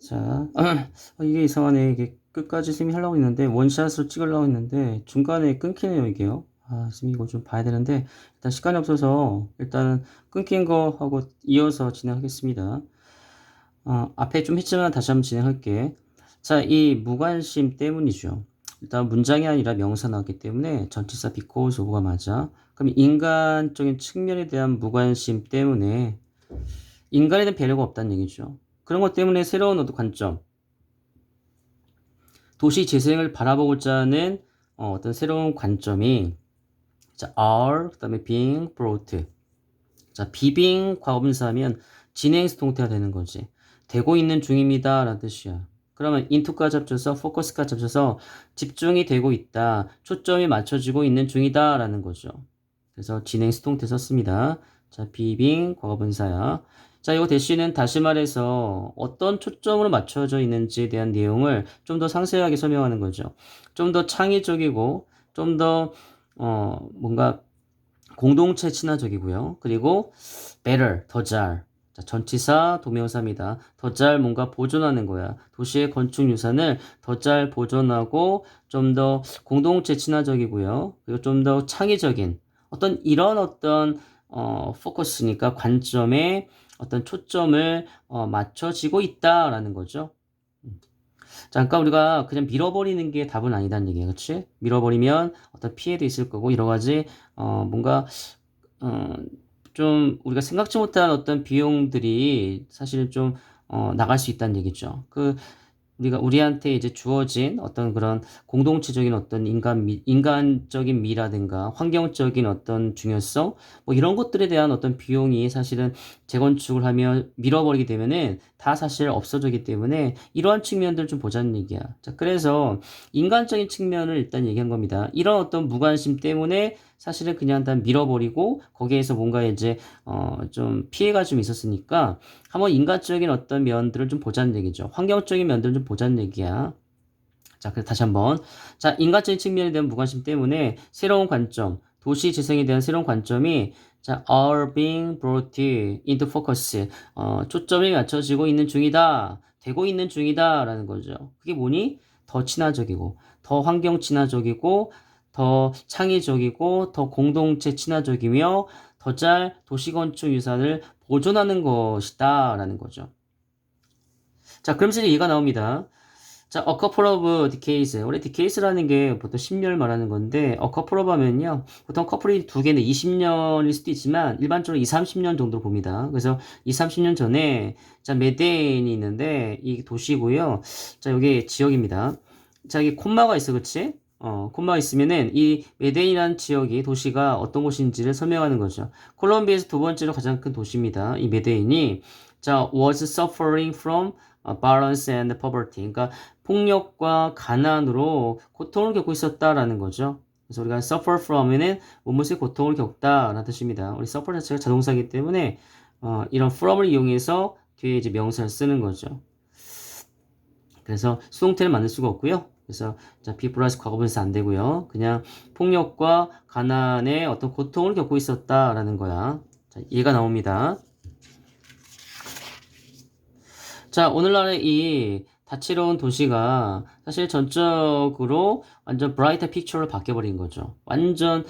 자, 이게 이상하네. 이게 끝까지 쌤이 하려고 했는데, 원샷으로 찍으려고 했는데, 중간에 끊기네요, 이게요. 쌤이 이거 좀 봐야 되는데, 일단 시간이 없어서, 일단은 끊긴 거 하고 이어서 진행하겠습니다. 앞에 좀 했지만 다시 한번 진행할게. 자, 이 무관심 때문이죠. 일단 문장이 아니라 명사 나왔기 때문에 전치사 because of가 맞아. 그럼 인간적인 측면에 대한 무관심 때문에 인간에 대한 배려가 없다는 얘기죠. 그런 것 때문에 새로운 어떤 관점, 도시 재생을 바라보고자 하는 어떤 새로운 관점이 자, are, 그 다음에 being brought. 자, 비빙 과거분사하면 진행스 동태가 되는 거지. 되고 있는 중입니다 라는 뜻이야. 그러면 into까지 합쳐서 focus까지 합쳐서 집중이 되고 있다. 초점이 맞춰지고 있는 중이다 라는 거죠. 그래서 진행스 동태 썼습니다. 자, 비빙 과거분사야. 자, 이거 대신은 다시 말해서 어떤 초점으로 맞춰져 있는지에 대한 내용을 좀 더 상세하게 설명하는 거죠. 좀 더 창의적이고 좀 더 뭔가 공동체 친화적이고요. 그리고 better, 더 잘. 자, 전치사 동명사입니다. 더 잘 뭔가 보존하는 거야. 도시의 건축 유산을 더 잘 보존하고 좀 더 공동체 친화적이고요. 그리고 좀 더 창의적인 어떤 이런 어떤 포커스니까 관점에 어떤 초점을 맞춰지고 있다라는 거죠. 잠깐 우리가 그냥 밀어버리는 게 답은 아니다는 얘기야, 그렇지? 밀어버리면 어떤 피해도 있을 거고 여러 가지 뭔가 어, 좀 우리가 생각지 못한 어떤 비용들이 사실 좀 나갈 수 있다는 얘기죠. 우리가 우리한테 이제 주어진 어떤 그런 공동체적인 어떤 인간적인 미라든가 환경적인 어떤 중요성 뭐 이런 것들에 대한 어떤 비용이 사실은 재건축을 하면 밀어버리게 되면은 다 사실 없어지기 때문에 이러한 측면들 좀 보자는 얘기야. 자, 그래서 인간적인 측면을 일단 얘기한 겁니다. 이런 어떤 무관심 때문에 사실은 그냥 다 밀어버리고 거기에서 뭔가 이제 좀 피해가 좀 있었으니까 한번 인간적인 어떤 면들을 좀 보자는 얘기죠. 환경적인 면들을 좀 보자는 얘기야. 자, 그래서 다시 한번. 자, 인간적인 측면에 대한 무관심 때문에 새로운 관점, 도시 재생에 대한 새로운 관점이 자, are being brought into focus. 초점이 맞춰지고 있는 중이다. 되고 있는 중이다. 라는 거죠. 그게 뭐니? 더 친화적이고, 더 환경 친화적이고, 더 창의적이고, 더 공동체 친화적이며, 더 잘 도시건축 유산을 보존하는 것이다. 라는 거죠. 자, 그럼 이제 얘가 나옵니다. 자, a couple of decays. 원래 decays라는 게 보통 10년을 말하는 건데, a couple of 하면요. 보통 커플이 두 개는 20년일 수도 있지만, 일반적으로 2, 30년 정도로 봅니다. 그래서 2, 30년 전에, 자, 메데인이 있는데, 이 도시고요. 자, 여기 지역입니다. 자, 여기 콤마가 있어, 그치? 콤마가 있으면은, 이 메데인이라는 지역이, 도시가 어떤 곳인지를 설명하는 거죠. 콜롬비아에서 두 번째로 가장 큰 도시입니다. 이 메데인이, 자, was suffering from violence and poverty. 그러니까 폭력과 가난으로 고통을 겪고 있었다라는 거죠. 그래서 우리가 suffer from은 몸무게 고통을 겪다라는 뜻입니다. 우리 suffer 자체가 자동사이기 때문에 이런 from을 이용해서 뒤에 이제 명사를 쓰는 거죠. 그래서 수동태를 만들 수가 없고요. 그래서 자, be 플러스 과거분사 안 되고요. 그냥 폭력과 가난의 어떤 고통을 겪고 있었다라는 거야. 자, 이해가 나옵니다. 자, 오늘날의 이 다채로운 도시가 사실 전적으로 완전 브라이트 픽처로 바뀌어버린 거죠. 완전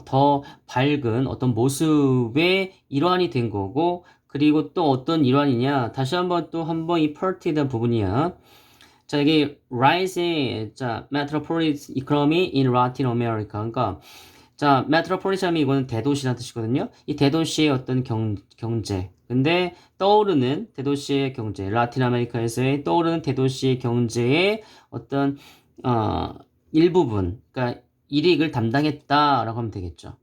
더 밝은 어떤 모습의 일환이 된 거고, 그리고 또 어떤 일환이냐? 다시 한번 또 한번 이 파트에 대한 부분이야. 자, 이게 rising, 자, metropolis economy in Latin America. 그러니까 자, 메트로폴리탄이 이거는 대도시라는 뜻이거든요. 이 대도시의 어떤 경제. 근데 떠오르는 대도시의 경제, 라틴 아메리카에서의 떠오르는 대도시의 경제의 어떤 일부분, 그러니까 일익을 담당했다라고 하면 되겠죠.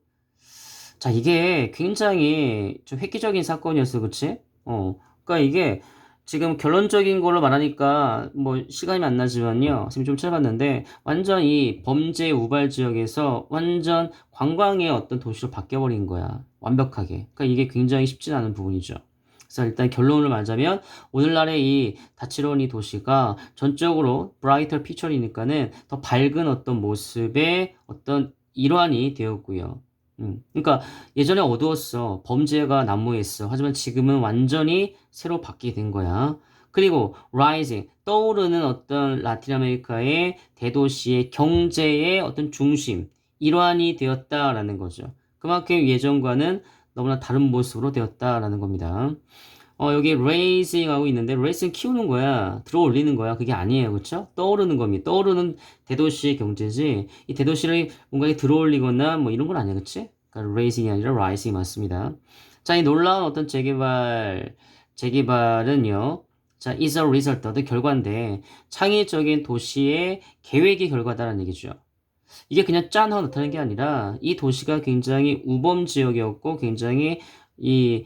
자, 이게 굉장히 좀 획기적인 사건이었어, 그치? 그러니까 이게 지금 결론적인 걸로 말하니까 뭐 시간이 안 나지만요. 지금 좀 찾아봤는데 완전 이 범죄 우발 지역에서 완전 관광의 어떤 도시로 바뀌어버린 거야. 완벽하게. 그러니까 이게 굉장히 쉽지 않은 부분이죠. 그래서 일단 결론을 말하자면 오늘날의 이 다채로운 이 도시가 전적으로 브라이터 피처리니까는 더 밝은 어떤 모습의 어떤 일환이 되었고요. 그러니까 예전에 어두웠어. 범죄가 난무했어. 하지만 지금은 완전히 새로 바뀌게 된 거야. 그리고 rising, 떠오르는 어떤 라틴 아메리카의 대도시의 경제의 어떤 중심, 일환이 되었다라는 거죠. 그만큼 예전과는 너무나 다른 모습으로 되었다라는 겁니다. 여기 raising 하고 있는데 raising 키우는 거야. 들어 올리는 거야. 그게 아니에요. 그쵸? 떠오르는 겁니다. 떠오르는 대도시의 경제지. 이 대도시를 뭔가 들어 올리거나 뭐 이런 건 아니야. 그치? 그러니까 raising이 아니라 rising 맞습니다. 자, 이 놀라운 어떤 재개발은요. 자, is a result, 어떤 결과인데 창의적인 도시의 계획의 결과다라는 얘기죠. 이게 그냥 짠 하고 나타나는 게 아니라 이 도시가 굉장히 우범 지역이었고 굉장히 이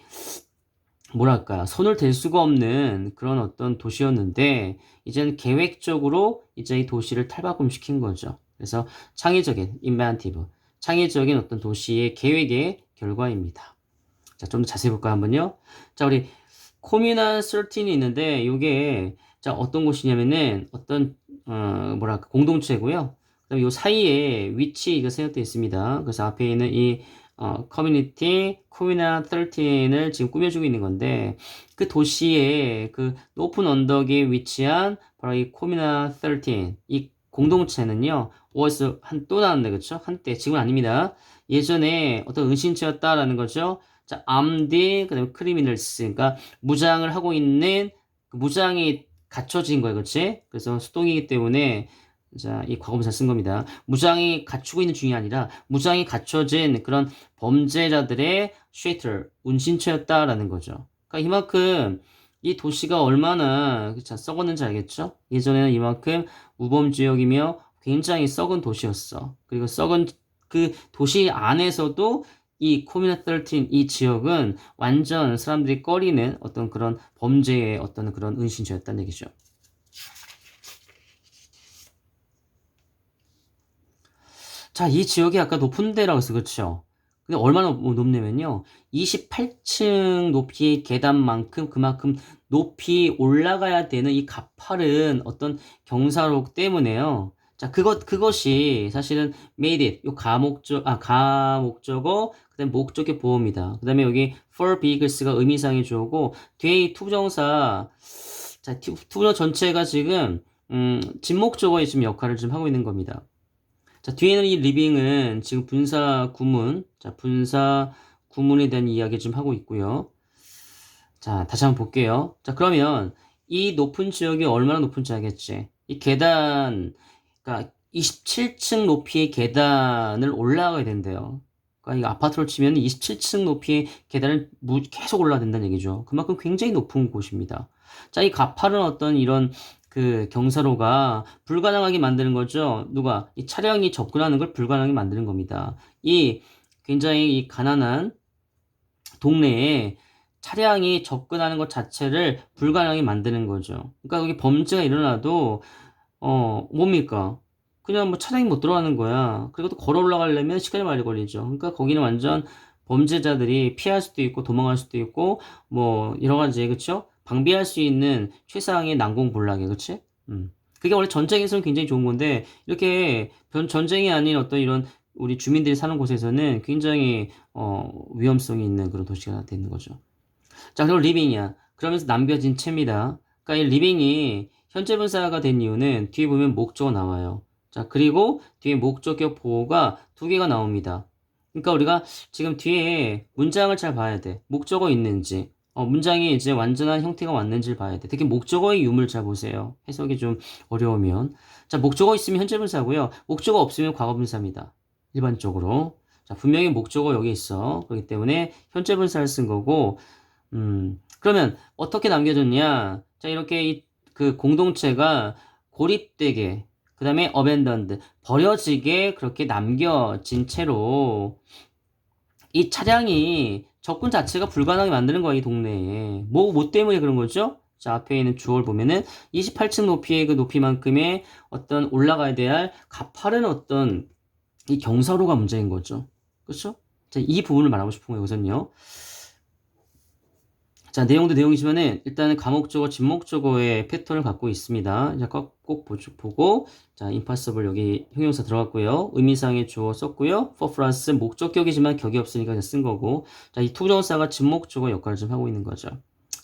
뭐랄까, 손을 댈 수가 없는 그런 어떤 도시였는데, 이제는 계획적으로 이제 이 도시를 탈바꿈시킨 거죠. 그래서 창의적인, inventive, 창의적인 어떤 도시의 계획의 결과입니다. 자, 좀 더 자세히 볼까요, 한번요? 자, 우리 코미나 13이 있는데, 요게, 자, 어떤 곳이냐면은, 어떤, 뭐랄까, 공동체고요. 그다음에 요 사이에 위치가 생각되어 있습니다. 그래서 앞에 있는 이 커뮤니티 코미나 13을 지금 꾸며주고 있는 건데 그 도시의 그 높은 언덕에 위치한 바로 이 코미나 13 이 공동체는요 was 또 나왔네 그쵸? 한때 지금은 아닙니다. 예전에 어떤 은신처였다라는 거죠. 자, 암디 그다음에 크리미널스 그러니까 무장을 하고 있는 그 무장이 갖춰진 거예요, 그렇지? 그래서 수동이기 때문에 자, 이 과거분사 쓴 겁니다. 무장이 갖추고 있는 중이 아니라 무장이 갖춰진 그런 범죄자들의 쉐이터, 운신처였다라는 거죠. 그러니까 이만큼 이 도시가 얼마나 자, 썩었는지 알겠죠? 예전에는 이만큼 우범 지역이며 굉장히 썩은 도시였어. 그리고 썩은 그 도시 안에서도 이 코미나 13, 이 지역은 완전 사람들이 꺼리는 어떤 그런 범죄의 어떤 그런 은신처였다는 얘기죠. 자, 이 지역이 아까 높은 데라고 했어, 그렇죠? 근데 얼마나 높냐면요. 28층 높이의 계단만큼 그만큼 높이 올라가야 되는 이 가파른 어떤 경사로 때문에요. 자, 그것이 사실은 made it, 요 가목적어, 그 다음에 목적의 보호입니다. 그 다음에 여기 for vehicules가 의미상의 주어고, 뒤에 이 투부정사, 자, 투부정 전체가 지금, 진목적어의 지금 역할을 좀 하고 있는 겁니다. 자, 뒤에는 이 리빙은 지금 분사 구문, 자, 분사 구문에 대한 이야기 좀 하고 있고요. 자, 다시 한번 볼게요. 자, 그러면 이 높은 지역이 얼마나 높은지 알겠지? 이 계단, 그러니까 27층 높이의 계단을 올라가야 된대요. 그러니까 이 아파트로 치면 27층 높이의 계단을 계속 올라야 된다는 얘기죠. 그만큼 굉장히 높은 곳입니다. 자, 이 가파른 어떤 이런 그 경사로가 불가능하게 만드는 거죠. 누가? 이 차량이 접근하는 걸 불가능하게 만드는 겁니다. 이 굉장히 이 가난한 동네에 차량이 접근하는 것 자체를 불가능하게 만드는 거죠. 그러니까 여기 범죄가 일어나도 뭡니까? 그냥 뭐 차량이 못 들어가는 거야. 그리고 또 걸어 올라가려면 시간이 많이 걸리죠. 그러니까 거기는 완전 범죄자들이 피할 수도 있고 도망갈 수도 있고 뭐 여러 가지 그쵸? 방비할 수 있는 최상의 난공불락이 그치? 그게 원래 전쟁에서는 굉장히 좋은 건데 이렇게 전쟁이 아닌 어떤 이런 우리 주민들이 사는 곳에서는 굉장히 위험성이 있는 그런 도시가 되는 거죠. 자, 그리고 리빙이야. 그러면서 남겨진 채입니다. 그러니까 이 리빙이 현재 분사가 된 이유는 뒤에 보면 목적어 나와요. 자, 그리고 뒤에 목적격 보호가 두 개가 나옵니다. 그러니까 우리가 지금 뒤에 문장을 잘 봐야 돼. 목적어 있는지, 문장이 이제 완전한 형태가 왔는지를 봐야 돼. 특히 목적어의 유무를 잘 보세요. 해석이 좀 어려우면. 자, 목적어 있으면 현재 분사고요. 목적어 없으면 과거 분사입니다. 일반적으로. 자, 분명히 목적어 여기 있어. 그렇기 때문에 현재 분사를 쓴 거고, 그러면 어떻게 남겨졌냐? 자, 이렇게 그 공동체가 고립되게, 그 다음에 abandoned, 버려지게 그렇게 남겨진 채로 이 차량이 접근 자체가 불가능하게 만드는 거야, 이 동네에. 뭐 때문에 그런 거죠? 자, 앞에 있는 주어를 보면은 28층 높이의 그 높이만큼의 어떤 올라가야 될 가파른 어떤 이 경사로가 문제인 거죠. 그렇죠? 자, 이 부분을 말하고 싶은 거예요, 우선요. 자, 내용도 내용이지만은 일단은 과목적어, 진목적어의 패턴을 갖고 있습니다. 자, 꼭 보고, 자, impossible 여기 형용사 들어갔고요. 의미상의 주어 썼고요. for 플러스 목적격이지만 격이 없으니까 그냥 쓴 거고. 자, 이 투정사가 진목적어 역할을 좀 하고 있는 거죠.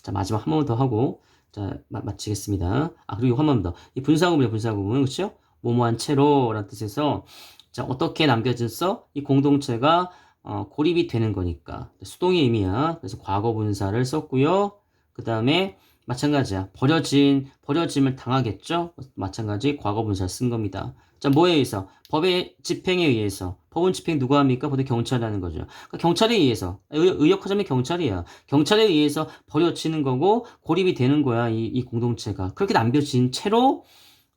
자, 마지막 한 번 더 하고, 자, 마치겠습니다. 아, 그리고 한 번 더. 이 분사구문이에요, 분사구문. 그쵸? 뭐뭐한 채로라는 뜻에서, 자, 어떻게 남겨졌어? 이 공동체가, 고립이 되는 거니까. 수동의 의미야. 그래서 과거 분사를 썼고요. 그 다음에, 마찬가지야. 버려짐을 당하겠죠? 마찬가지 과거 분사를 쓴 겁니다. 자, 뭐에 의해서? 법의 집행에 의해서. 법은 집행 누가 합니까? 보통 경찰이 하는 거죠. 그러니까 경찰에 의해서. 의역하자면 경찰이야. 경찰에 의해서 버려지는 거고 고립이 되는 거야. 이 공동체가. 그렇게 남겨진 채로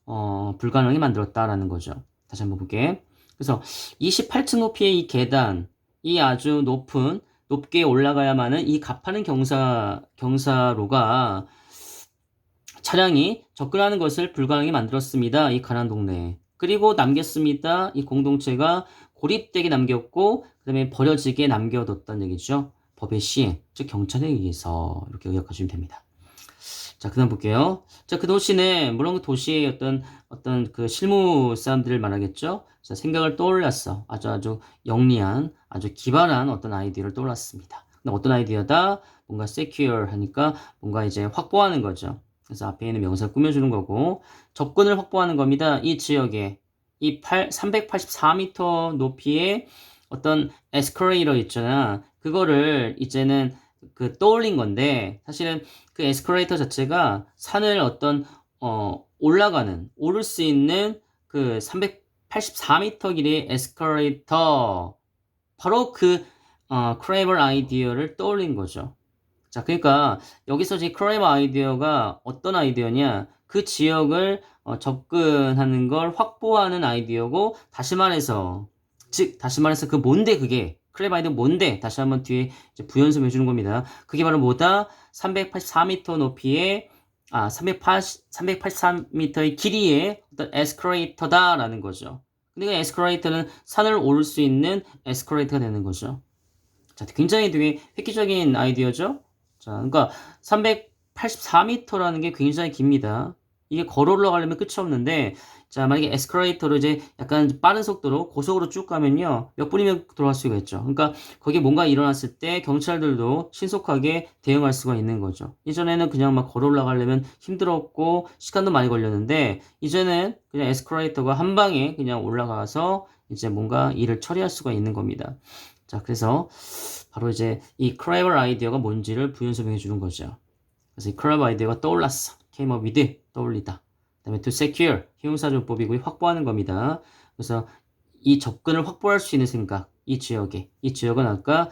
불가능하게 만들었다라는 거죠. 다시 한번 볼게. 그래서 28층 높이의 이 계단, 이 아주 높게 올라가야만은 이 가파른 경사로가 차량이 접근하는 것을 불가능하게 만들었습니다. 이 가난 동네에. 그리고 남겼습니다. 이 공동체가 고립되게 남겼고, 그 다음에 버려지게 남겨뒀다는 얘기죠. 법의 시행, 즉 경찰에 의해서 이렇게 의역하시면 됩니다. 자, 그 다음 볼게요. 자, 그 도시는, 물론 그 도시의 어떤 그 실무 사람들을 말하겠죠? 자, 생각을 떠올랐어. 아주 영리한, 아주 기발한 어떤 아이디어를 떠올랐습니다. 근데 어떤 아이디어다? 뭔가 secure 하니까 뭔가 이제 확보하는 거죠. 그래서 앞에 있는 명사를 꾸며주는 거고, 접근을 확보하는 겁니다. 이 지역에. 이 384m 높이의 어떤 에스컬레이터 있잖아. 그거를 이제는 그 떠올린 건데, 사실은 그 에스컬레이터 자체가 산을 오를 수 있는 그 384m 길이의 에스컬레이터, 바로 크레이버 아이디어를 떠올린 거죠. 자, 그러니까 여기서 제 크레이버 아이디어가 어떤 아이디어냐? 그 지역을 접근하는 걸 확보하는 아이디어고, 다시 말해서 그 뭔데 그게? 크레이버 아이디어 뭔데? 다시 한번 뒤에 이제 부연설해 주는 겁니다. 그게 바로 뭐다? 384m 높이의 384m의 길이의 어떤 에스컬레이터다라는 거죠. 근데 그 에스컬레이터는 산을 오를 수 있는 에스컬레이터가 되는 거죠. 자, 굉장히 되게 획기적인 아이디어죠? 자, 그러니까 384m라는 게 굉장히 깁니다. 이게 걸어 올라가려면 끝이 없는데, 자, 만약에 에스컬레이터로 이제 약간 빠른 속도로 고속으로 쭉 가면요, 몇 분이면 돌아갈 수가 있죠. 그러니까 거기에 뭔가 일어났을 때 경찰들도 신속하게 대응할 수가 있는 거죠. 이전에는 그냥 막 걸어 올라가려면 힘들었고 시간도 많이 걸렸는데, 이제는 그냥 에스컬레이터가 한 방에 그냥 올라가서 이제 뭔가 일을 처리할 수가 있는 겁니다. 자, 그래서 바로 이제 이 크레이버 아이디어가 뭔지를 부연 설명해 주는 거죠. 그래서 이 크레이버 아이디어가 떠올랐어. came up with, 떠올리다. 그 다음에 to secure, 형용사전법이고 확보하는 겁니다. 그래서 이 접근을 확보할 수 있는 생각, 이 지역은 아까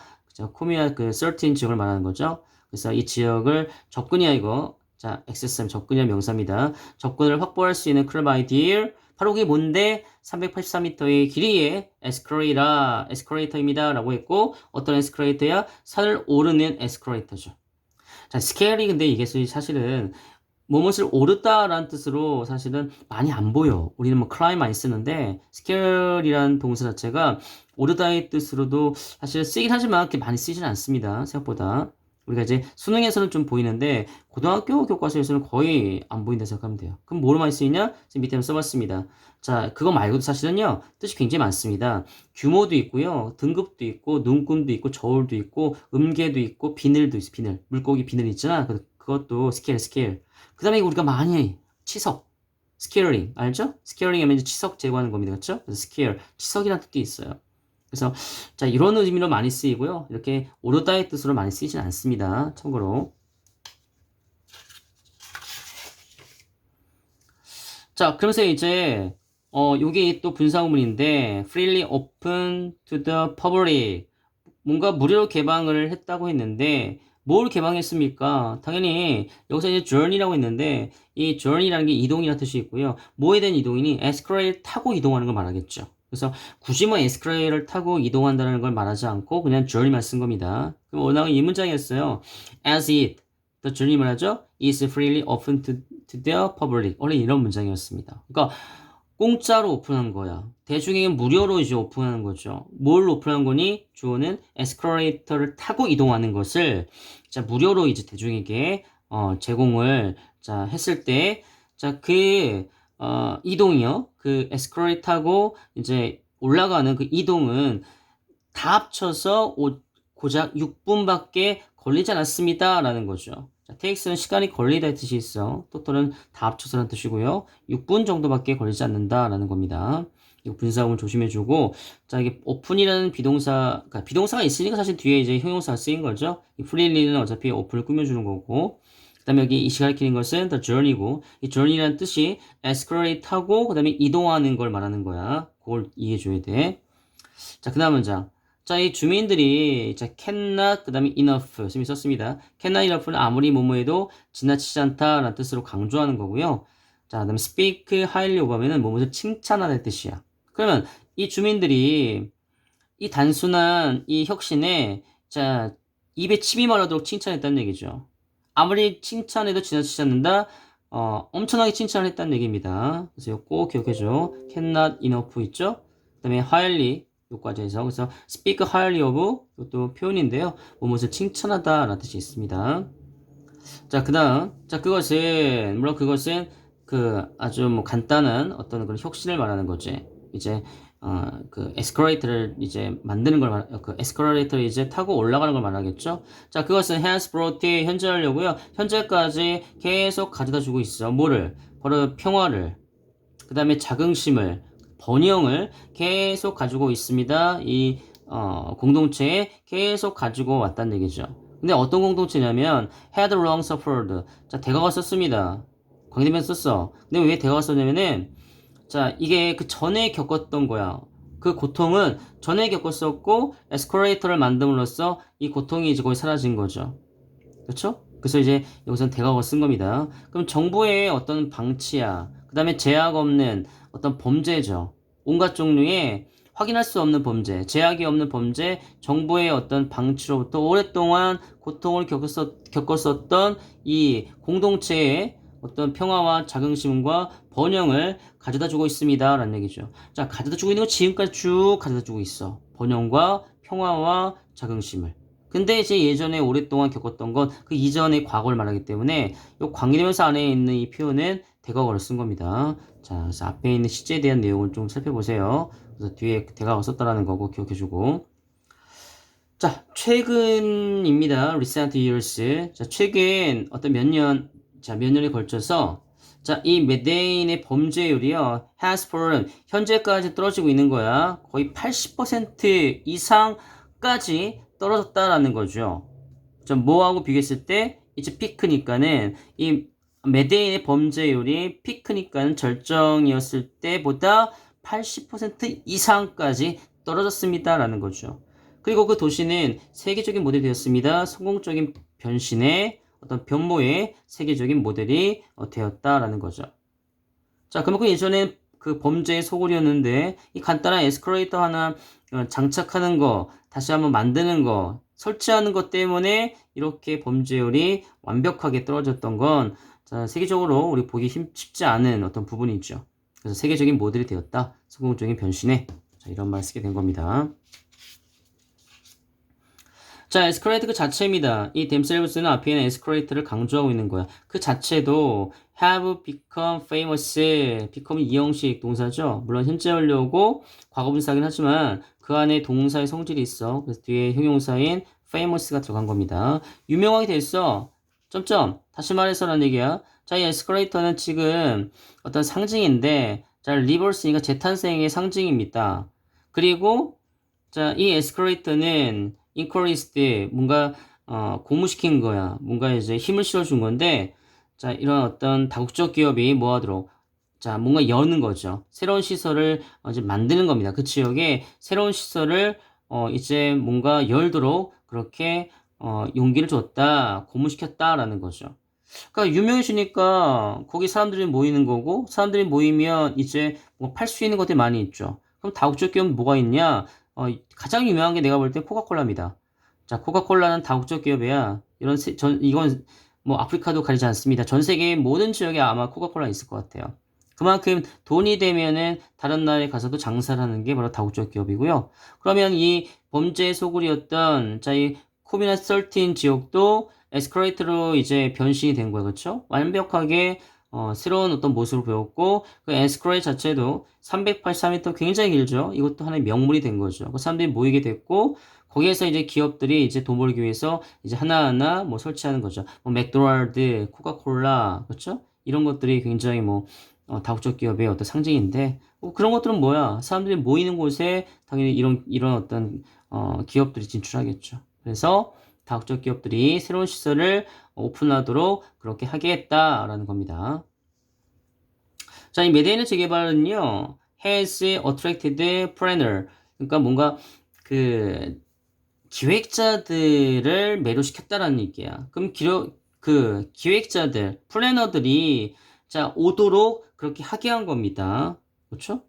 코미아 그 certain 지역을 말하는 거죠. 그래서 이 지역을 접근이야 이거. 자, access 접근이야 명사입니다. 접근을 확보할 수 있는 크레이버 아이디어, 바로 그게 뭔데? 384m의 길이의 에스컬레이터입니다. 라고 했고, 어떤 에스컬레이터야? 산을 오르는 에스컬레이터죠. 자, 스케일이 근데 이게 사실은 무엇을 오르다라는 뜻으로 사실은 많이 안 보여. 우리는 뭐 climb 많이 쓰는데, 스케일이라는 동사 자체가 오르다의 뜻으로도 사실 쓰긴 하지만 그렇게 많이 쓰진 않습니다. 생각보다. 우리가 이제 수능에서는 좀 보이는데 고등학교 교과서에서는 거의 안 보인다 생각하면 돼요. 그럼 뭐로 많이 쓰이냐? 지금 밑에 써봤습니다. 자, 그거 말고도 사실은요, 뜻이 굉장히 많습니다. 규모도 있고요, 등급도 있고, 눈금도 있고, 저울도 있고, 음계도 있고, 비늘도 있어, 비늘. 물고기 비늘 있잖아. 그것도 스케일. 그 다음에 우리가 많이 치석, 스케일링, 알죠? 스케일링 하면 이제 치석 제거하는 겁니다. 그렇죠? 그래서 스케일, 치석이라는 뜻도 있어요. 그래서 자, 이런 의미로 많이 쓰이고요. 이렇게 오르다의 뜻으로 많이 쓰이진 않습니다. 참고로. 자, 그러면서 이제 요게 또 분사구문인데 freely open to the public, 뭔가 무료로 개방을 했다고 했는데 뭘 개방했습니까? 당연히 여기서 이제 journey라고 했는데 이 journey라는 게 이동이라는 뜻이 있고요. 뭐에 대한 이동이니? 에스컬레이터 타고 이동하는 걸 말하겠죠. 그래서 굳이 뭐 에스컬레이터를 타고 이동한다는 걸 말하지 않고 그냥 journey만 쓴 겁니다. 그럼 원하는 이 문장이었어요. As it, the journey 말하죠? is freely open to the public. 원래 이런 문장이었습니다. 그러니까 공짜로 오픈한 거야. 대중에게 무료로 이제 오픈하는 거죠. 뭘 오픈한 거니? 주어는 에스컬레이터를 타고 이동하는 것을 자, 무료로 이제 대중에게 제공을 자, 했을 때 자, 이동이요. 그 에스컬레이터 타고 이제 올라가는 그 이동은 다 합쳐서 고작 6분밖에 걸리지 않았습니다. 라는 거죠. 자, takes는 시간이 걸리다 뜻이 있어. total은 다 합쳐서라는 뜻이고요. 6분 정도밖에 걸리지 않는다라는 겁니다. 이거 분사음을 조심해주고, 자, 이게 open이라는 비동사, 그러니까 비동사가 있으니까 사실 뒤에 이제 형용사가 쓰인 거죠. 이 freely는 어차피 open을 꾸며주는 거고, 그 다음에 여기 이 시가 가리키는 것은 the journey고, 이 journey라는 뜻이 escalate 타고, 그 다음에 이동하는 걸 말하는 거야. 그걸 이해해줘야 돼. 자, 그 다음 문장. 자, 이 주민들이, 자, cannot, 그 다음에 enough, 쌤이 썼습니다. cannot enough는 아무리 뭐뭐해도 지나치지 않다, 라는 뜻으로 강조하는 거고요. 자, 그 다음에 speak highly of 하면은 뭐뭐를 칭찬하는 뜻이야. 그러면 이 주민들이 이 단순한 이 혁신에, 자, 입에 침이 마르도록 칭찬했다는 얘기죠. 아무리 칭찬해도 지나치지 않는다, 엄청나게 칭찬을 했다는 얘기입니다. 그래서 이거 꼭 기억해줘. cannot enough 있죠? 그 다음에 highly, 요까지 해서. 그래서 speak highly of, 이것도 표현인데요. 무엇을 칭찬하다 라는 뜻이 있습니다. 자, 그 다음. 자, 물론 그것은 아주 뭐 간단한 어떤 그런 혁신을 말하는 거지. 이제, 에스컬레이터를 이제 만드는 걸 에스컬레이터를 이제 타고 올라가는 걸 말하겠죠? 자, 그것은 has brought, 현재 하려고요. 현재까지 계속 가져다 주고 있어. 뭐를? 바로 평화를. 그 다음에 자긍심을, 번영을 계속 가지고 있습니다. 이, 공동체에 계속 가지고 왔다는 얘기죠. 근데 어떤 공동체냐면, had long suffered. 자, 대가가 썼습니다. 광대면 썼어. 근데 왜 대가가 썼냐면은, 자, 이게 그 전에 겪었던 거야. 그 고통은 전에 겪었었고, 에스컬레이터를 만듦으로써 이 고통이 이제 거의 사라진 거죠. 그렇죠? 그래서 이제 여기서는 대가가 쓴 겁니다. 그럼 정부의 어떤 방치야, 그 다음에 제약 없는 어떤 범죄죠. 온갖 종류의 확인할 수 없는 범죄, 제약이 없는 범죄, 정부의 어떤 방치로부터 오랫동안 고통을 겪었었던 이 공동체의 어떤 평화와 자긍심과 번영을 가져다 주고 있습니다. 라는 얘기죠. 자, 가져다 주고 있는 거 지금까지 쭉 가져다 주고 있어. 번영과 평화와 자긍심을. 근데 이제 예전에 오랫동안 겪었던 건 그 이전의 과거를 말하기 때문에 이 관계대명사 안에 있는 이 표현은 대과거를 쓴 겁니다. 자, 그래서 앞에 있는 시제에 대한 내용을 좀 살펴보세요. 그래서 뒤에 대과가 썼다라는 거고 기억해주고. 자, 최근입니다. recent years. 자, 최근 어떤 몇 년에 걸쳐서 자, 이 메데인의 범죄율이요. has fallen. 현재까지 떨어지고 있는 거야. 거의 80% 이상까지 떨어졌다라는 거죠. 자, 뭐하고 비교했을 때 이제 피크니까는 이 메데인의 범죄율이 피크니까는 절정이었을 때보다 80% 이상까지 떨어졌습니다라는 거죠. 그리고 그 도시는 세계적인 모델이 되었습니다. 성공적인 변신의 어떤 변모의 세계적인 모델이 되었다라는 거죠. 자, 그만큼 예전에 그 범죄의 소굴이었는데 이 간단한 에스컬레이터 하나 장착하는 거, 다시 한번 만드는 거, 설치하는 것 때문에 이렇게 범죄율이 완벽하게 떨어졌던 건 자, 세계적으로 우리 보기 쉽지 않은 어떤 부분이죠. 그래서 세계적인 모델이 되었다. 성공적인 변신에 자, 이런 말 쓰게 된 겁니다. 자, 에스컬레이터 그 자체입니다. 이 themselves는 앞에 있는 에스컬레이터를 강조하고 있는 거야. 그 자체도 have become famous, become이 형식 동사죠. 물론 현재 완료고 과거분사긴 하지만 그 안에 동사의 성질이 있어. 그래서 뒤에 형용사인 famous가 들어간 겁니다. 유명하게 됐어. 점점. 다시 말해서라는 얘기야. 자, 이 에스컬레이터는 지금 어떤 상징인데, 자, 리버스니까 재탄생의 상징입니다. 그리고 자, 이 에스컬레이터는 increased 뭔가 고무시킨 거야. 뭔가 이제 힘을 실어준 건데, 자, 이런 어떤 다국적 기업이 뭐 하도록 자, 뭔가 여는 거죠. 새로운 시설을 이제 만드는 겁니다. 그 지역에 새로운 시설을 이제 뭔가 열도록 그렇게 용기를 줬다, 고무시켰다라는 거죠. 그러니까 유명해지니까 거기 사람들이 모이는 거고 사람들이 모이면 이제 뭐 팔 수 있는 것들이 많이 있죠. 그럼 다국적 기업은 뭐가 있냐? 가장 유명한 게 내가 볼 때 코카콜라입니다. 자, 코카콜라는 다국적 기업이야. 이건 뭐 아프리카도 가리지 않습니다. 전 세계 모든 지역에 아마 코카콜라 있을 것 같아요. 그만큼 돈이 되면은 다른 나라에 가서도 장사를 하는 게 바로 다국적 기업이고요. 그러면 이 범죄의 소굴이었던 자, 이 코비나 13 지역도 에스컬레이터로 이제 변신이 된 거예요. 그렇죠? 완벽하게 새로운 어떤 모습을 배웠고, 그 엔스크레이 자체도 383m 굉장히 길죠. 이것도 하나의 명물이 된 거죠. 그 사람들이 모이게 됐고, 거기에서 이제 기업들이 이제 돈 벌기 위해서 이제 하나하나 뭐 설치하는 거죠. 뭐 맥도날드, 코카콜라, 그렇죠? 이런 것들이 굉장히 뭐 다국적 기업의 어떤 상징인데 그런 것들은 뭐야? 사람들이 모이는 곳에 당연히 이런 어떤 기업들이 진출하겠죠. 그래서 다국적 기업들이 새로운 시설을 오픈하도록 그렇게 하겠다라는 겁니다. 자, 이 메데인의 재개발은요, has attracted planner. 그러니까 뭔가 그 기획자들을 매료시켰다라는 얘기야. 그럼 그 기획자들, 플래너들이 자, 오도록 그렇게 하게 한 겁니다. 그렇죠?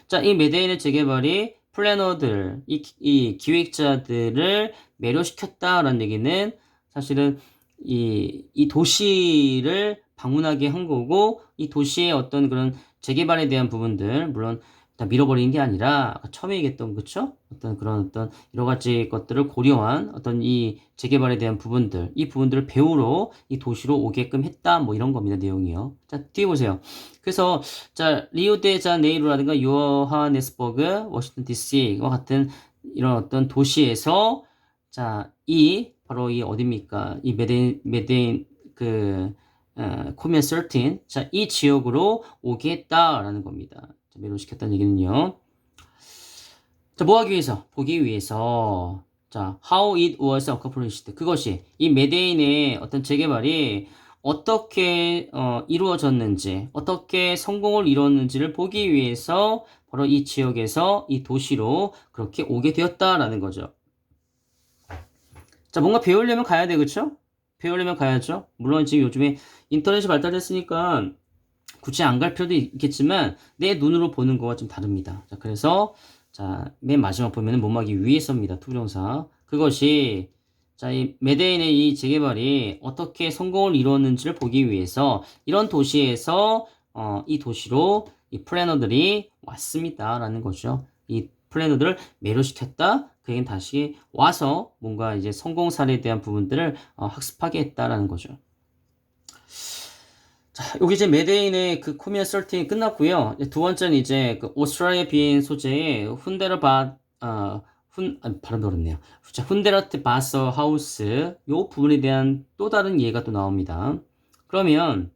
자, 이 메데인의 재개발이 플래너들, 이 기획자들을 매료시켰다라는 얘기는 사실은 이 도시를 방문하게 한 거고, 이 도시의 어떤 그런 재개발에 대한 부분들, 물론 다 밀어버리는 게 아니라, 처음에 얘기했던, 그쵸? 어떤 그런 어떤 여러 가지 것들을 고려한 어떤 이 재개발에 대한 부분들, 이 부분들을 배우러 이 도시로 오게끔 했다, 뭐 이런 겁니다, 내용이요. 자, 뒤에 보세요. 그래서, 자, 리오데자네이루라든가 요하네스버그, 워싱턴 DC와 같은 이런 어떤 도시에서, 자, 바로 이 어딥니까? 이 메데인, 코미아 13. 자, 이 지역으로 오게 했다라는 겁니다. 자, 매료시켰다는 얘기는요. 자, 뭐 하기 위해서? 보기 위해서. 자, how it was accomplished. 그것이, 이 메데인의 어떤 재개발이 어떻게, 이루어졌는지, 어떻게 성공을 이뤘는지를 보기 위해서 바로 이 지역에서 이 도시로 그렇게 오게 되었다라는 거죠. 자, 뭔가 배우려면 가야 돼, 그쵸? 배우려면 가야죠. 물론 지금 요즘에 인터넷이 발달했으니까 굳이 안 갈 필요도 있겠지만 내 눈으로 보는 거와 좀 다릅니다. 자, 그래서 자, 맨 마지막 보면은 못막이 위에서입니다. 투부정사. 그것이 자, 이 메데인의 이 재개발이 어떻게 성공을 이루었는지를 보기 위해서 이런 도시에서 이 도시로 이 플래너들이 왔습니다라는 거죠. 이 플래너들을 매료시켰다. 그에겐 다시 와서 뭔가 이제 성공 사례에 대한 부분들을 학습하게 했다라는 거죠. 자, 여기 이제 메데인의 그 코미아 13이 끝났고요. 두 번째는 이제 그 오스트라리아 비행 소재의 발음도 어렵네요. 자, 훈데라트 바서 하우스 요 부분에 대한 또 다른 예가 또 나옵니다. 그러면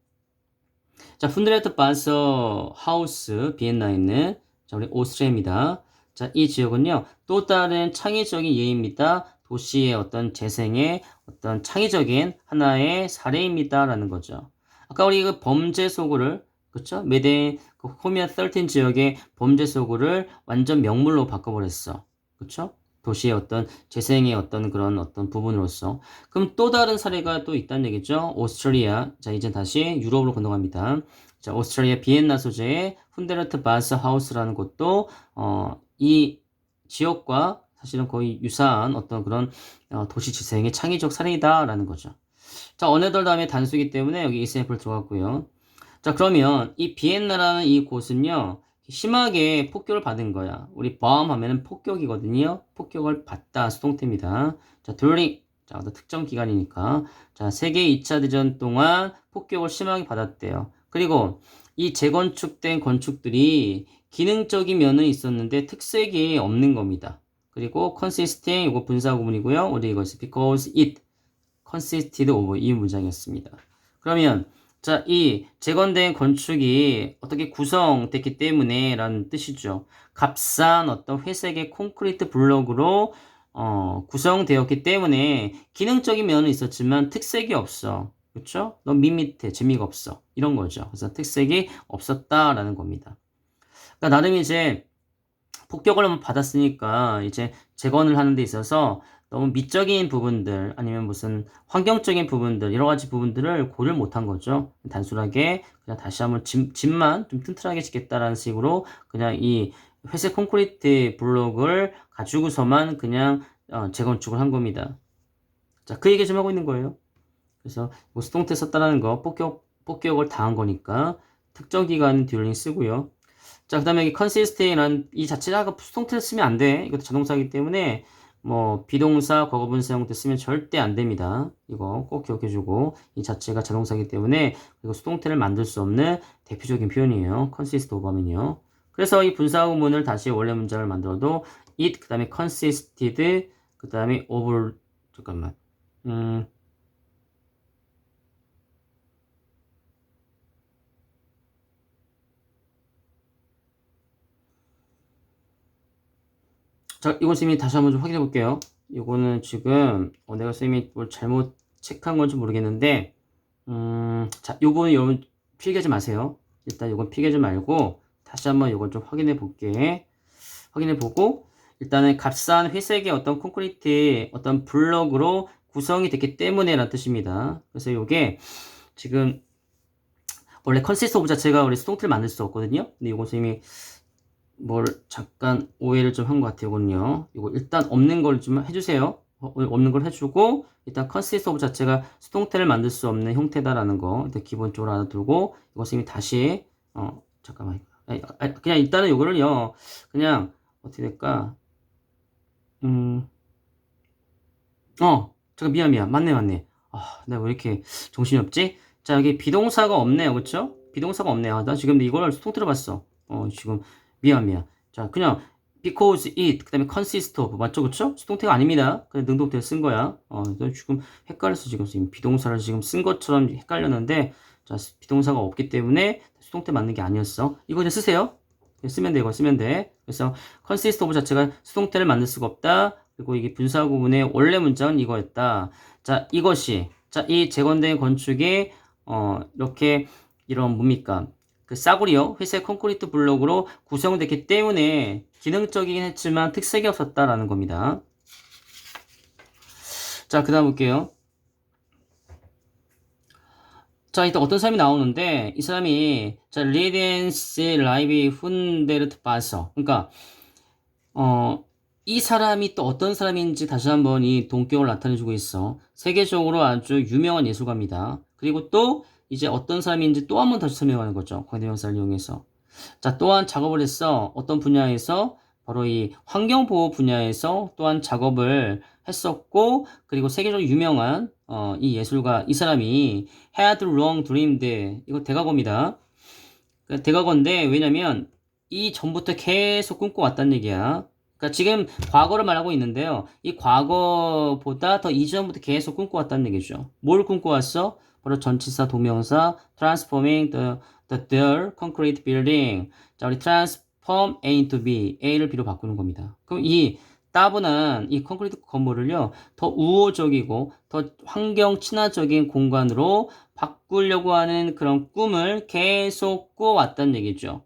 자, 훈데라트 바서 하우스 비엔나에 있는 자, 우리 오스트리아입니다. 자, 이 지역은요, 또 다른 창의적인 예입니다. 도시의 어떤 재생의 어떤 창의적인 하나의 사례입니다라는 거죠. 아까 우리 그 범죄 소굴을, 그쵸? 메데인, 그 코미아 13 지역의 범죄 소굴을 완전 명물로 바꿔버렸어. 그쵸? 도시의 어떤 재생의 어떤 그런 어떤 부분으로서. 그럼 또 다른 사례가 또 있다는 얘기죠. 오스트리아. 자, 이제 다시 유럽으로 건너갑니다. 자, 오스트리아 비엔나 소재의 훈데르트 바스 하우스라는 곳도, 이 지역과 사실은 거의 유사한 어떤 그런 도시 재생의 창의적 사례이다라는 거죠. 자, 어네덜 다음에 단수이기 때문에 여기 example 들어갔고요. 자, 그러면 이 비엔나라는 이 곳은요, 심하게 폭격을 받은 거야. 우리 bomb 하면은 폭격이거든요. 폭격을 받다 수동태입니다. 자, during. 자, 특정 기간이니까. 자, 세계 2차 대전 동안 폭격을 심하게 받았대요. 그리고 이 재건축된 건축들이 기능적인 면은 있었는데 특색이 없는 겁니다. 그리고 consisting, 이거 분사 구문이고요. 우리 이것이 because it consisted of 이 문장이었습니다. 그러면 자, 이 재건된 건축이 어떻게 구성됐기 때문에 라는 뜻이죠. 값싼 어떤 회색의 콘크리트 블록으로 구성되었기 때문에 기능적인 면은 있었지만 특색이 없어. 그렇죠? 너무 밋밋해. 재미가 없어. 이런 거죠. 그래서 특색이 없었다라는 겁니다. 그러니까 나름 이제 폭격을 받았으니까 이제 재건을 하는 데 있어서 너무 미적인 부분들 아니면 무슨 환경적인 부분들 여러 가지 부분들을 고려를 못한 거죠. 단순하게 그냥 다시 한번 집만 좀 튼튼하게 짓겠다라는 식으로 그냥 이 회색 콘크리트 블록을 가지고서만 그냥 재건축을 한 겁니다. 자, 그 얘기 좀 하고 있는 거예요. 그래서 뭐 수동태 썼다라는 거 폭격을 당한 거니까 특정 기간 듀링 쓰고요. 자, 그 다음에 여기 consist라는 이 자체가 수동태를 쓰면 안 돼. 이것도 자동사이기 때문에 뭐 비동사 과거분사 형태 쓰면 절대 안 됩니다. 이거 꼭 기억해주고 이 자체가 자동사이기 때문에 그리고 수동태를 만들 수 없는 대표적인 표현이에요. consist of 하면요. 그래서 이 분사 구문을 다시 원래 문장을 만들어도 it 그 다음에 consisted 그 다음에 of 잠깐만 자, 이건 쌤이 다시 한번 좀 확인해 볼게요. 이거는 지금 내가 쌤이 뭘 잘못 체크한 건지 모르겠는데 자, 요거는 여러분 필기하지 마세요. 일단 요건 필기하지 말고 다시 한번 요건 좀 확인해 볼게. 확인해 보고 일단은 값싼 회색의 어떤 콘크리트 어떤 블럭으로 구성이 됐기 때문에 라는 뜻입니다. 그래서 요게 지금 원래 컨시스트 오브 자체가 우리 수동태를 만들 수 없거든요. 근데 요거 쌤이 뭘 잠깐 오해를 좀 한 것 같아요. 이거는요. 이거 일단 없는 걸 좀 해주세요. 없는 걸 해주고 일단 컨시스트 오브 자체가 수동태를 만들 수 없는 형태다라는 거 일단 기본적으로 알아두고 이거 쌤이 다시 잠깐만 그냥 일단은 이거를요 그냥 어떻게 될까 잠깐 미안 맞네 내가 왜 이렇게 정신이 없지? 자 여기 비동사가 없네요. 그쵸? 비동사가 없네요. 나 지금 이걸 수동태로 봤어. 지금 미안 자 그냥 because it 그 다음에 consist of 맞죠? 그쵸? 수동태가 아닙니다. 그냥 능동태를 쓴 거야. 너 지금 헷갈렸어. 지금 비동사를 지금 쓴 것처럼 헷갈렸는데 자 비동사가 없기 때문에 수동태 맞는 게 아니었어. 이거 그냥 쓰세요. 쓰면 돼. 이거 쓰면 돼. 그래서 consist of 자체가 수동태를 만들 수가 없다. 그리고 이게 분사 구문의 원래 문장은 이거였다. 자, 이것이 이 재건된 건축이 이렇게 이런 뭡니까? 그 싸구려 회색 콘크리트 블록으로 구성됐기 때문에 기능적이긴 했지만 특색이 없었다라는 겁니다. 자, 그다음 볼게요. 자, 일단 어떤 사람이 나오는데 이 사람이 자, 리덴스 라이비 훈데르트 바서 그러니까 이 사람이 또 어떤 사람인지 다시 한번 이 동격을 나타내주고 있어. 세계적으로 아주 유명한 예술가입니다. 그리고 또 이제 어떤 사람인지 또 한 번 다시 설명하는 거죠. 관계명사를 이용해서. 자, 또한 작업을 했어. 어떤 분야에서? 바로 이 환경보호 분야에서 또한 작업을 했었고, 그리고 세계적으로 유명한 이 예술가, 이 사람이 had long dreamed. 이거 대과거입니다. 대과거인데 왜냐면 이 전부터 계속 꿈꿔왔다는 얘기야. 그러니까 지금 과거를 말하고 있는데요. 이 과거보다 더 이전부터 계속 꿈꿔왔다는 얘기죠. 뭘 꿈꿔왔어? 바로 전치사 동명사 transforming their concrete building. 자, 우리 transform A into B, A를 B로 바꾸는 겁니다. 그럼 이 따분한 이 콘크리트 건물을요, 더 우호적이고 더 환경 친화적인 공간으로 바꾸려고 하는 그런 꿈을 계속 꿔왔다는 얘기죠.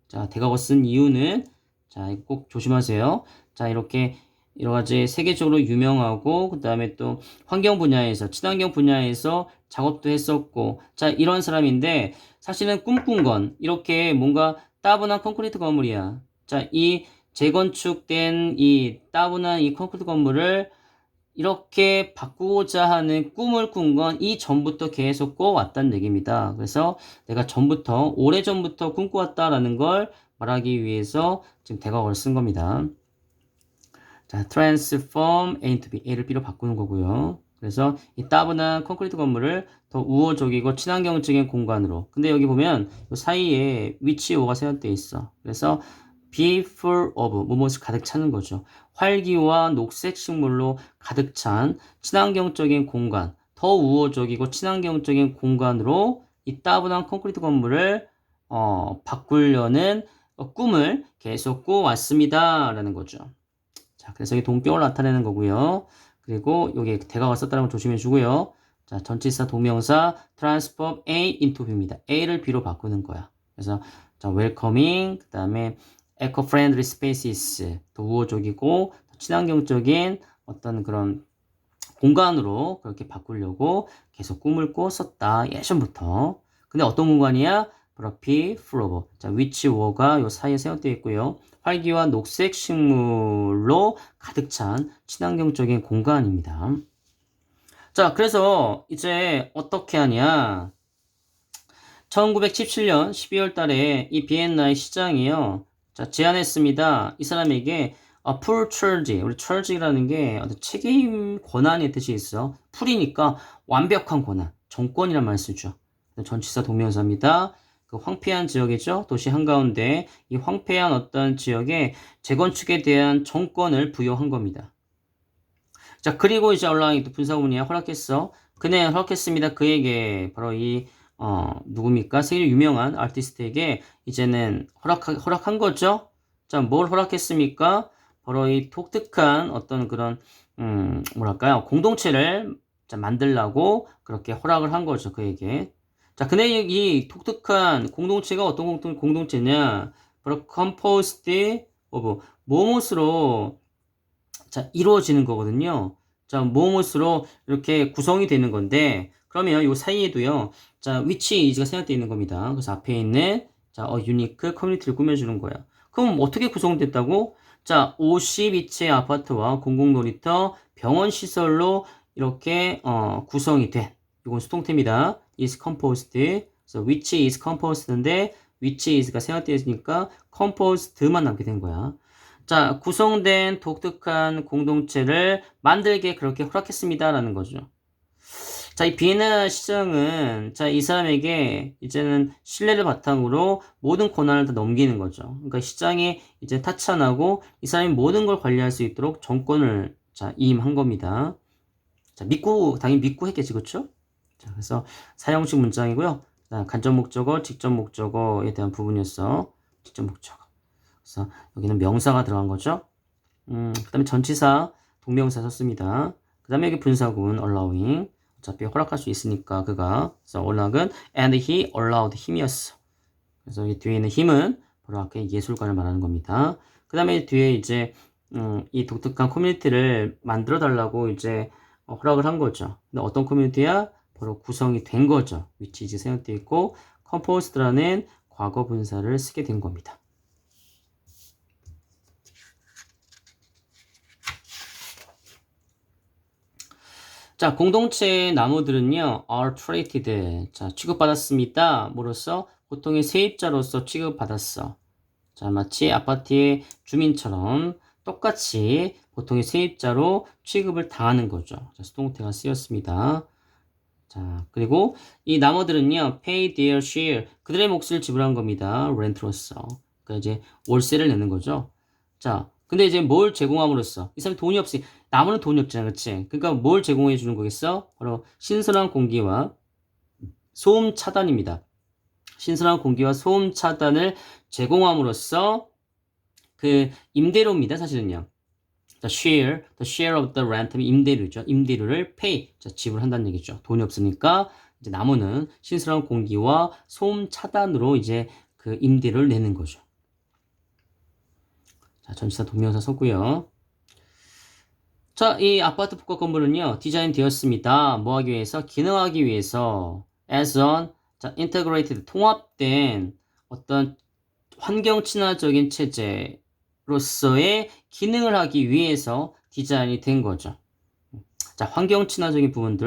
자, 대각을 쓴 이유는 자, 이거 꼭 조심하세요. 자, 이렇게 여러 가지 세계적으로 유명하고 그다음에 또 환경 분야에서 친환경 분야에서 작업도 했었고 자, 이런 사람인데 사실은 꿈꾼 건 이렇게 뭔가 따분한 콘크리트 건물이야. 자, 이 재건축된 이 따분한 이 콘크리트 건물을 이렇게 바꾸고자 하는 꿈을 꾼 건 이전부터 계속 꿔왔다는 얘기입니다. 그래서 내가 전부터, 오래전부터 꿈꿔왔다라는 걸 말하기 위해서 지금 대각어를 쓴 겁니다. 자, transform A to B, A를 B로 바꾸는 거고요. 그래서 이 따분한 콘크리트 건물을 더 우호적이고 친환경적인 공간으로. 근데 여기 보면 이 사이에 위치오가 생략되어 있어. 그래서 be full of, 무엇을 가득 차는 거죠. 활기와 녹색 식물로 가득 찬 친환경적인 공간, 더 우호적이고 친환경적인 공간으로 이 따분한 콘크리트 건물을 바꾸려는 꿈을 계속 꿔왔습니다. 라는 거죠. 자, 그래서 이 동격을 나타내는 거고요. 그리고 여기 대가가 썼다는 걸 조심해 주고요. 자, 전치사 동명사 transform A into B입니다. A를 B로 바꾸는 거야. 그래서 자, welcoming, 그 다음에 eco-friendly spaces, 더 우호적이고 더 친환경적인 어떤 그런 공간으로 그렇게 바꾸려고 계속 꿈을 꿨었다. 예전부터. 근데 어떤 공간이야? 바로 B, flow. 자, which 워가 요 사이에 세워되어 있고요. 활기와 녹색 식물로 가득 찬 친환경적인 공간입니다. 자, 그래서 이제 어떻게 하냐? 1917년 12월 달에 이 비엔나의 시장이요. 자, 제안했습니다. 이 사람에게 full charge. 우리 charge라는 게 어떤 책임 권한의 뜻이 있어. 풀이니까 완벽한 권한, 정권이란 말 쓰죠. 전치사 동명사입니다. 그 황폐한 지역이죠. 도시 한가운데 이 황폐한 어떤 지역에 재건축에 대한 정권을 부여한 겁니다. 자, 그리고 이제 올라온 또 분사구문이야. 허락했어. 그네 허락했습니다. 그에게 바로 이 누굽니까? 세계 유명한 아티스트에게 이제는 허락한 거죠. 자, 뭘 허락했습니까? 바로 이 독특한 어떤 그런 뭐랄까요? 공동체를 자, 만들라고 그렇게 허락을 한 거죠. 그에게. 자, 근데 이 독특한 공동체가 어떤 공동체냐? 바로 composed of 무엇으로 자, 이루어지는 거거든요. 자, 무엇으로 이렇게 구성이 되는 건데, 그러면 요 사이에도요, 자, which is가 생략되어 있는 겁니다. 그래서 앞에 있는, 자, unique 커뮤니티를 꾸며주는 거야. 그럼 어떻게 구성됐다고? 자, 52채 아파트와 공공놀이터, 병원 시설로 이렇게, 구성이 된, 이건 수동태입니다. is composed. 그래서 which is composed인데, which is가 생략되어 있으니까 composed만 남게 된 거야. 자, 구성된 독특한 공동체를 만들게 그렇게 허락했습니다라는 거죠. 자, 이 비에나 시장은 자, 이 사람에게 이제는 신뢰를 바탕으로 모든 권한을 다 넘기는 거죠. 그러니까 시장에 이제 타찬하고 이 사람이 모든 걸 관리할 수 있도록 정권을 자, 임한 겁니다. 자, 당연히 믿고 했겠지, 그렇죠? 자, 그래서 사형식 문장이고요. 간접 목적어, 직접 목적어에 대한 부분이었어. 직접 목적어. 그래서 여기는 명사가 들어간 거죠. 그 다음에 전치사, 동명사 썼습니다. 그 다음에 여기 분사구문 allowing. 어차피 허락할 수 있으니까 그가. 그래서 허락은 and he allowed him이었어. 그래서 이 뒤에 있는 him은 바로 아까 예술가를 말하는 겁니다. 그 다음에 뒤에 이제 이 독특한 커뮤니티를 만들어 달라고 이제 허락을 한 거죠. 근데 어떤 커뮤니티야? 바로 구성이 된 거죠. which is 생략되어 있고 composed라는 과거 분사를 쓰게 된 겁니다. 자, 공동체의 나무들은요, are treated. 자, 취급받았습니다. 뭐로써? 보통의 세입자로서 취급받았어. 자, 마치 아파트의 주민처럼 똑같이 보통의 세입자로 취급을 당하는 거죠. 자, 수동태가 쓰였습니다. 자, 그리고 이 나무들은요, pay their share. 그들의 몫을 지불한 겁니다. 렌트로서. 그러니까 이제 월세를 내는 거죠. 자, 근데 이제 뭘 제공함으로써 이 사람이 돈이 없으니 나무는 돈이 없잖아, 그치? 그러니까 뭘 제공해 주는 거겠어? 바로 신선한 공기와 소음 차단입니다. 신선한 공기와 소음 차단을 제공함으로써 그 임대료입니다, 사실은요. the share of the rent, 임대료죠. 임대료를 pay, 자, 지불한다는 얘기죠. 돈이 없으니까 이제 나무는 신선한 공기와 소음 차단으로 이제 그 임대료를 내는 거죠. 자, 전치사 동명사 썼고요. 자, 이 아파트 복합 건물은요, 디자인 되었습니다. 뭐 하기 위해서? 기능하기 위해서. as an, 자, integrated, 통합된 어떤 환경 친화적인 체제로서의 기능을 하기 위해서 디자인이 된 거죠. 자, 환경 친화적인 부분들.